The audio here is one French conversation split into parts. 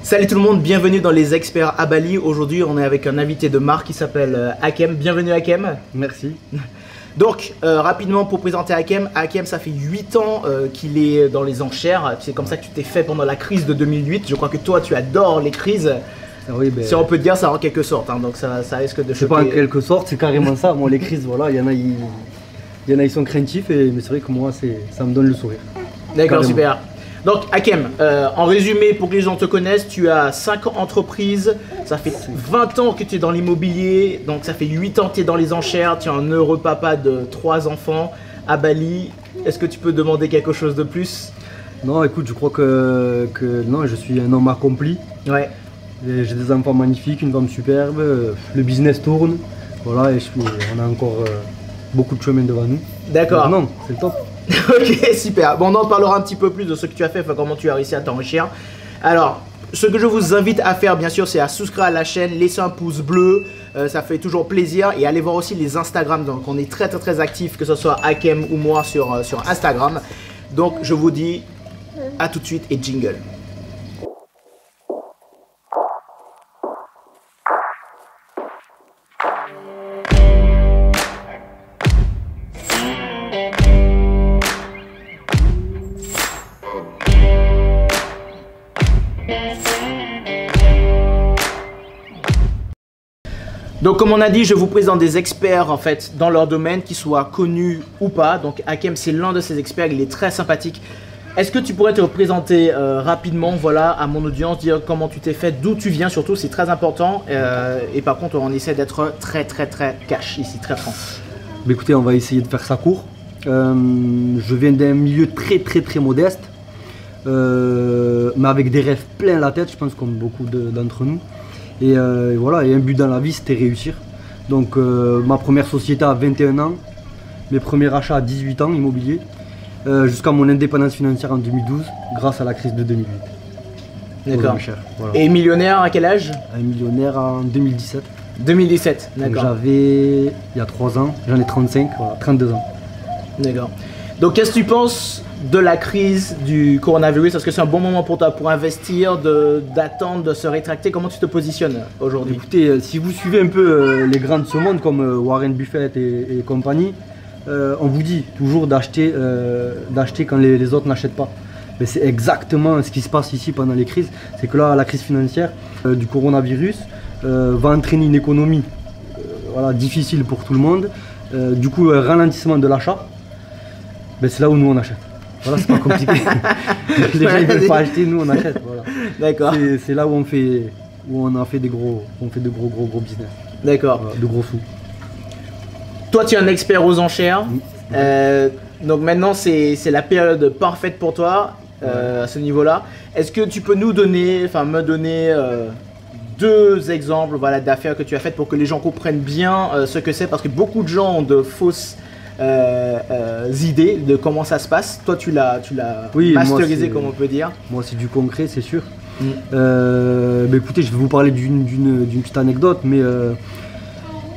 Salut tout le monde, bienvenue dans les experts à Bali. Aujourd'hui on est avec un invité de marque qui s'appelle Hakem. Bienvenue Hakem. Merci. Donc rapidement pour présenter Hakem, Hakem ça fait 8 ans qu'il est dans les enchères. C'est comme ça que tu t'es fait pendant la crise de 2008. Je crois que toi tu adores les crises. Oui, ben, si on peut dire ça en quelque sorte, hein. Donc ça risque de choquer. C'est pas en quelque sorte, c'est carrément ça. Moi les crises, voilà, il y en a ils sont craintifs, mais c'est vrai que moi ça me donne le sourire. D'accord, super. Donc Hakem, en résumé pour que les gens te connaissent, tu as 5 entreprises, ça fait 20 ans que tu es dans l'immobilier, donc ça fait 8 ans que tu es dans les enchères, tu es un heureux papa de 3 enfants à Bali. Est-ce que tu peux demander quelque chose de plus? Non, écoute, je crois que non, je suis un homme accompli. Ouais. J'ai des enfants magnifiques, une femme superbe, le business tourne, voilà, et on a encore beaucoup de chemin devant nous. D'accord. Non, c'est le top. Ok, super. Bon, on en parlera un petit peu plus de ce que tu as fait, enfin, comment tu as réussi à t'enrichir. Alors, ce que je vous invite à faire, bien sûr, c'est à souscrire à la chaîne, laisser un pouce bleu, ça fait toujours plaisir. Et allez voir aussi les Instagram, donc on est très actifs, que ce soit Hakem ou moi sur Instagram. Donc, je vous dis à tout de suite et jingle. Donc comme on a dit, je vous présente des experts en fait dans leur domaine, qu'ils soient connus ou pas. Donc Hakem c'est l'un de ces experts, il est très sympathique. Est-ce que tu pourrais te présenter rapidement, voilà, à mon audience, dire comment tu t'es fait, d'où tu viens surtout, c'est très important. Et par contre on essaie d'être très cash ici, très franc. Mais écoutez, on va essayer de faire ça court. Je viens d'un milieu très modeste, mais avec des rêves plein la tête, je pense comme beaucoup d'entre nous. Et voilà, et un but dans la vie, c'était réussir. Donc ma première société à 21 ans, mes premiers achats à 18 ans immobilier, jusqu'à mon indépendance financière en 2012, grâce à la crise de 2008. D'accord. Voilà. Et millionnaire à quel âge? Un millionnaire en 2017. 2017, d'accord. J'avais, il y a 3 ans, j'en ai 35, voilà, 32 ans. D'accord. Donc qu'est-ce que tu penses de la crise du coronavirus? Est-ce que c'est un bon moment pour toi pour investir, d'attendre, de se rétracter? Comment tu te positionnes aujourd'hui? Écoutez, si vous suivez un peu les grands de ce monde comme Warren Buffett et compagnie, on vous dit toujours d'acheter quand les autres n'achètent pas. Mais c'est exactement ce qui se passe ici pendant les crises. C'est que là, la crise financière du coronavirus va entraîner une économie voilà, difficile pour tout le monde. Du coup, un ralentissement de l'achat, ben, c'est là où nous on achète. Voilà, c'est pas compliqué. Les gens ne veulent pas acheter, nous on achète. Voilà. D'accord. C'est là où on a fait de gros business. D'accord. Voilà, de gros sous. Toi, tu es un expert aux enchères. Donc maintenant, c'est la période parfaite pour toi à ce niveau-là. Est-ce que tu peux me donner 2 exemples, voilà, d'affaires que tu as faites pour que les gens comprennent bien ce que c'est, parce que beaucoup de gens ont de fausses idées de comment ça se passe. Toi tu l'as masterisé, comme on peut dire. Moi c'est du concret, c'est sûr. Bah, écoutez, je vais vous parler d'une petite anecdote, mais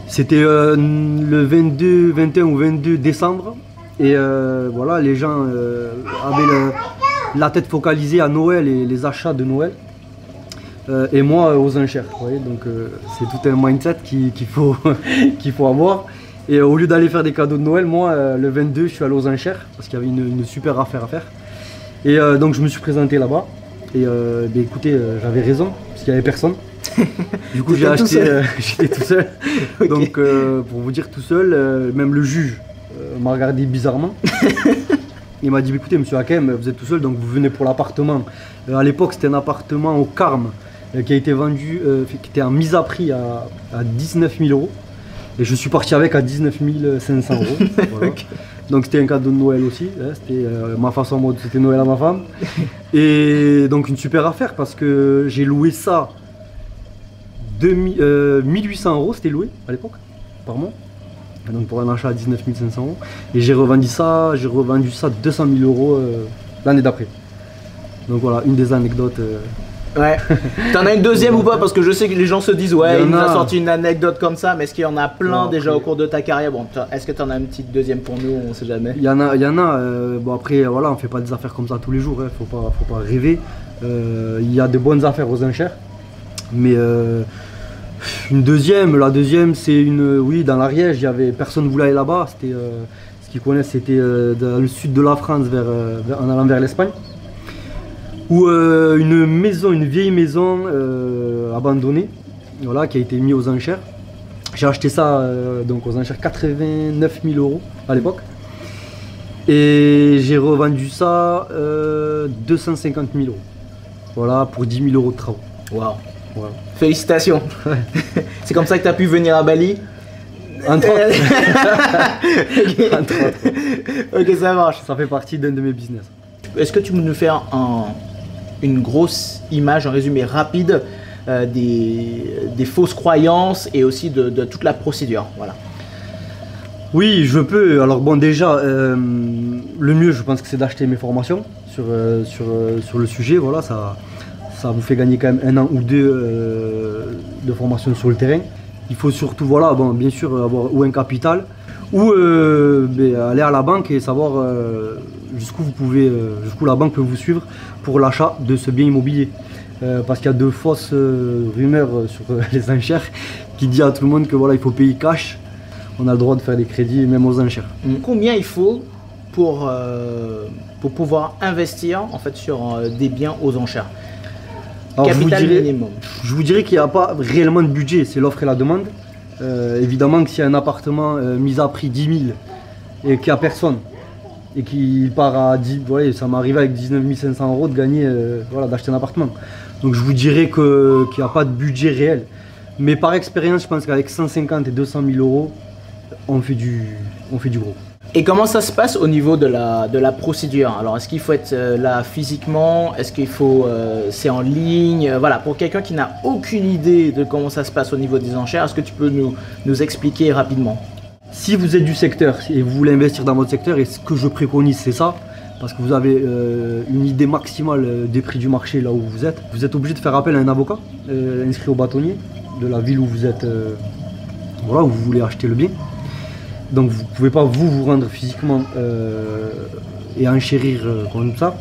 c'était le 22, 21 ou 22 décembre et voilà, les gens avaient la tête focalisée à Noël et les achats de Noël. Et moi aux enchères, vous voyez, donc c'est tout un mindset qu'il faut avoir. Et au lieu d'aller faire des cadeaux de Noël, moi le 22 je suis allé aux enchères parce qu'il y avait une super affaire à faire. Et donc je me suis présenté là-bas et bah, écoutez, j'avais raison parce qu'il n'y avait personne. Du coup j'ai acheté, j'étais tout seul. Okay. Donc pour vous dire tout seul, même le juge m'a regardé bizarrement. Il m'a dit écoutez monsieur Hakem, vous êtes tout seul donc vous venez pour l'appartement. À l'époque c'était un appartement au Carme qui a été vendu, qui était en mise à prix à 19 000 €. Et je suis parti avec à 19 500 €. Voilà. Okay. Donc c'était un cadeau de Noël aussi, hein, c'était ma façon mode, c'était Noël à ma femme. Et donc une super affaire parce que j'ai loué ça 1800 €, c'était loué à l'époque, par mois. Et donc pour un achat à 19 500 €. Et j'ai revendu ça 200 000 € l'année d'après. Donc voilà, une des anecdotes. Ouais. T'en as une deuxième ou pas? Parce que je sais que les gens se disent ouais, il nous a sorti une anecdote comme ça, mais est-ce qu'il y en a plein déjà au cours de ta carrière? Bon, est-ce que t'en as une petite deuxième pour nous? On sait jamais. Il y en a. Bon après voilà, on fait pas des affaires comme ça tous les jours, hein. Faut pas rêver. Il y a de bonnes affaires aux enchères. Mais la deuxième c'est oui, dans l'Ariège, personne ne voulait aller là-bas. Ce qu'ils connaissent, c'était dans le sud de la France, en allant vers l'Espagne. Où une vieille maison abandonnée, voilà, qui a été mise aux enchères. J'ai acheté ça donc aux enchères 89 000 € à l'époque. Et j'ai revendu ça 250 000 €. Voilà, pour 10 000 € de travaux. Waouh. Voilà. Félicitations. C'est comme ça que tu as pu venir à Bali. Entre autres. Ok. Entre autres. Ok, ça marche. Ça fait partie d'un de mes business. Est-ce que tu peux nous faire une grosse image, un résumé rapide des fausses croyances et aussi de toute la procédure? Voilà. Oui, je peux. Alors bon, déjà, le mieux, je pense que c'est d'acheter mes formations sur le sujet. Voilà, ça vous fait gagner quand même 1 an ou 2 de formation sur le terrain. Il faut surtout, voilà, bon, bien sûr, avoir ou un capital ou aller à la banque et savoir jusqu'où la banque peut vous suivre pour l'achat de ce bien immobilier. Parce qu'il y a de fausses rumeurs sur les enchères qui disent à tout le monde que voilà, il faut payer cash. On a le droit de faire des crédits même aux enchères. Combien il faut pour pouvoir investir en fait sur des biens aux enchères? Alors, Capital minimum. Je vous dirais qu'il n'y a pas réellement de budget, c'est l'offre et la demande. Évidemment que s'il y a un appartement mis à prix 10 000 et qu'il n'y a personne et qu'il part à 10, vous voyez, ça m'est arrivé avec 19 500 € de gagner, voilà, d'acheter un appartement. Donc je vous dirais qu'il n'y a pas de budget réel. Mais par expérience, je pense qu'avec 150 et 200 000 €, on fait du gros. Et comment ça se passe au niveau de la procédure? Alors, est-ce qu'il faut être là physiquement? Est-ce qu'il faut c'est en ligne? Voilà, pour quelqu'un qui n'a aucune idée de comment ça se passe au niveau des enchères, est-ce que tu peux nous expliquer rapidement? Si vous êtes du secteur et vous voulez investir dans votre secteur, et ce que je préconise, c'est ça, parce que vous avez une idée maximale des prix du marché là où vous êtes obligé de faire appel à un avocat inscrit au bâtonnier de la ville où vous êtes, voilà, où vous voulez acheter le bien. Donc vous ne pouvez pas vous rendre physiquement et enchérir comme ça.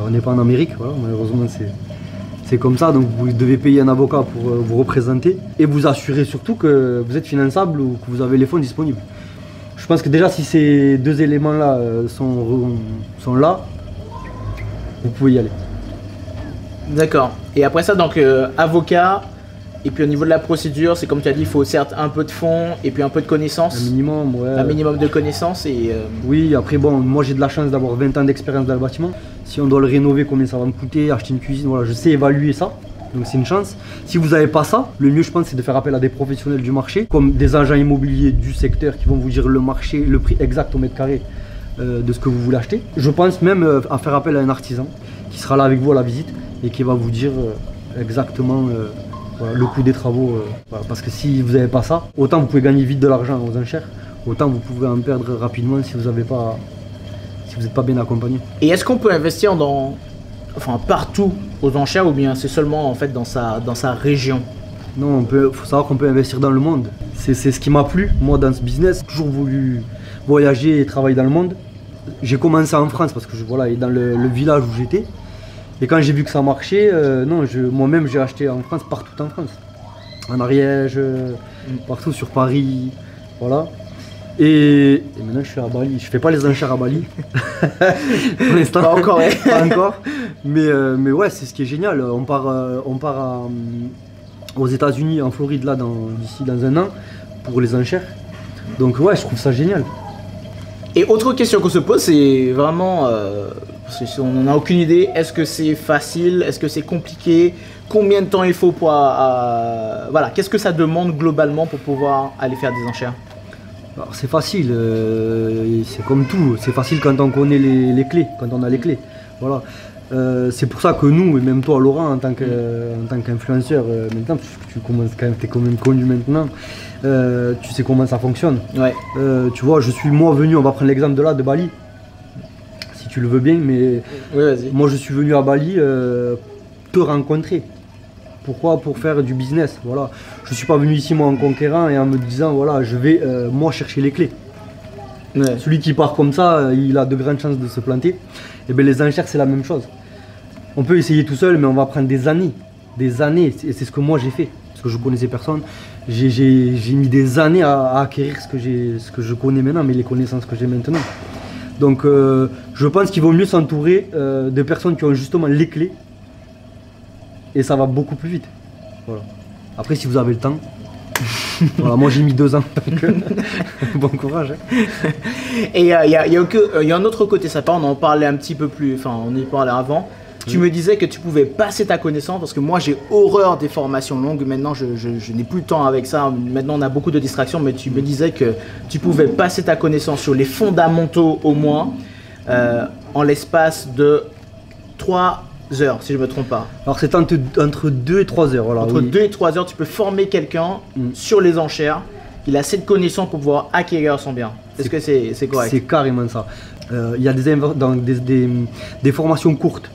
On n'est pas en Amérique, voilà, malheureusement c'est comme ça. Donc vous devez payer un avocat pour vous représenter et vous assurer surtout que vous êtes finançable ou que vous avez les fonds disponibles. Je pense que déjà si ces 2 éléments-là sont là, vous pouvez y aller. D'accord. Et après ça, donc avocat. Et puis au niveau de la procédure, c'est comme tu as dit, il faut certes un peu de fonds et puis un peu de connaissances. Un minimum, ouais. Un minimum de connaissances et... Oui, après bon, moi j'ai de la chance d'avoir 20 ans d'expérience dans le bâtiment. Si on doit le rénover, combien ça va me coûter, acheter une cuisine, voilà, je sais évaluer ça. Donc c'est une chance. Si vous n'avez pas ça, le mieux je pense c'est de faire appel à des professionnels du marché, comme des agents immobiliers du secteur qui vont vous dire le marché, le prix exact au mètre carré de ce que vous voulez acheter. Je pense même à faire appel à un artisan qui sera là avec vous à la visite et qui va vous dire exactement... voilà, le coût des travaux, voilà, parce que si vous n'avez pas ça, autant vous pouvez gagner vite de l'argent aux enchères, autant vous pouvez en perdre rapidement si vous n'êtes pas bien accompagné. Et est-ce qu'on peut investir partout aux enchères ou bien c'est seulement en fait dans sa région? Non, faut savoir qu'on peut investir dans le monde. C'est ce qui m'a plu, moi dans ce business. J'ai toujours voulu voyager et travailler dans le monde. J'ai commencé en France parce que voilà, dans le village où j'étais. Et quand j'ai vu que ça marchait, moi-même j'ai acheté en France, partout en France. En Ariège, partout sur Paris, voilà. Et maintenant je suis à Bali. Je fais pas les enchères à Bali. Pour l'instant. Pas encore, ouais. Pas encore. Mais ouais, c'est ce qui est génial. On part aux États-Unis, en Floride, là, d'ici dans 1 an, pour les enchères. Donc ouais, je trouve ça génial. Et autre question qu'on se pose, c'est vraiment... parce qu'on n'en a aucune idée, est-ce que c'est facile, est-ce que c'est compliqué, combien de temps il faut pour... voilà, qu'est-ce que ça demande globalement pour pouvoir aller faire des enchères? C'est facile, c'est comme tout, c'est facile quand on connaît les clés, quand on a les clés. Voilà. C'est pour ça que nous, et même toi Laurent, en tant qu'influenceur, maintenant, tu commences quand même, t'es quand même connu maintenant, tu sais comment ça fonctionne. Ouais. Tu vois, je suis moi venu, on va prendre l'exemple de Bali, si tu le veux bien, mais oui, vas-y. Moi je suis venu à Bali te rencontrer. Pourquoi? Pour faire du business, voilà. Je suis pas venu ici moi en conquérant et en me disant voilà, je vais moi chercher les clés. Ouais. Celui qui part comme ça, il a de grandes chances de se planter. Et bien les enchères c'est la même chose. On peut essayer tout seul, mais on va prendre des années. Des années, et c'est ce que moi j'ai fait. Parce que je connaissais personne. J'ai mis des années à acquérir ce que je connais maintenant, mais les connaissances que j'ai maintenant. Donc je pense qu'il vaut mieux s'entourer de personnes qui ont justement les clés. Et ça va beaucoup plus vite. Voilà. Après, si vous avez le temps. Voilà, moi j'ai mis 2 ans. Donc, bon courage. Hein. Et il y a un autre côté sympa, on en parlait un petit peu plus, enfin on y parlait avant. Tu me disais que tu pouvais passer ta connaissance parce que moi j'ai horreur des formations longues. Maintenant je n'ai plus le temps avec ça. Maintenant on a beaucoup de distractions, mais tu me disais que tu pouvais passer ta connaissance sur les fondamentaux au moins en l'espace de 3 heures, si je ne me trompe pas. Alors c'est entre 2 et 3 heures. Voilà, entre 2 et 3 heures, tu peux former quelqu'un sur les enchères. Il a assez de connaissances pour pouvoir acquérir son bien. Est-ce que c'est correct? C'est carrément ça. Il y a des formations courtes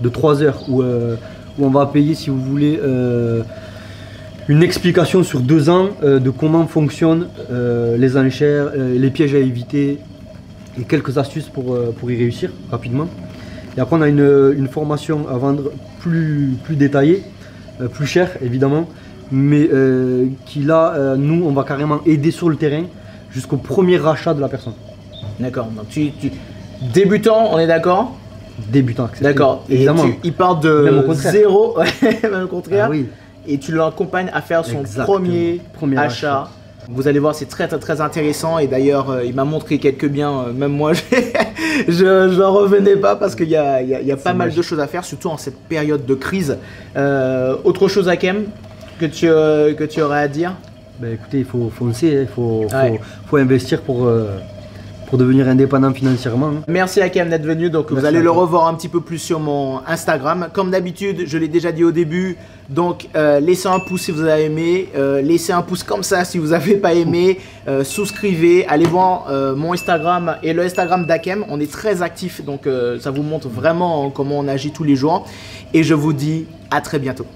de 3 heures où on va payer, si vous voulez, une explication sur 2 ans de comment fonctionnent les enchères, les pièges à éviter et quelques astuces pour y réussir rapidement. Et après on a une formation à vendre plus détaillée, plus chère évidemment, mais qui là, nous on va carrément aider sur le terrain jusqu'au premier rachat de la personne. D'accord, donc débutant, on est d'accord? Débutant, d'accord, et il part de 0, même au contraire, ah, oui. Et tu l'accompagnes à faire son premier achat. Vous allez voir, c'est très intéressant, et d'ailleurs il m'a montré quelques biens, même moi je n'en revenais pas parce qu'il y a pas mal de choses à faire, surtout en cette période de crise. Autre chose Hakem que tu aurais à dire? Ben, écoutez, il faut foncer, il faut investir pour devenir indépendant financièrement. Merci Hakem d'être venu, donc vous allez le revoir un petit peu plus sur mon Instagram. Comme d'habitude, je l'ai déjà dit au début, donc laissez un pouce si vous avez aimé, laissez un pouce comme ça si vous n'avez pas aimé, souscrivez, allez voir mon Instagram et le Instagram d'Hakem, on est très actifs, donc ça vous montre vraiment comment on agit tous les jours. Et je vous dis à très bientôt.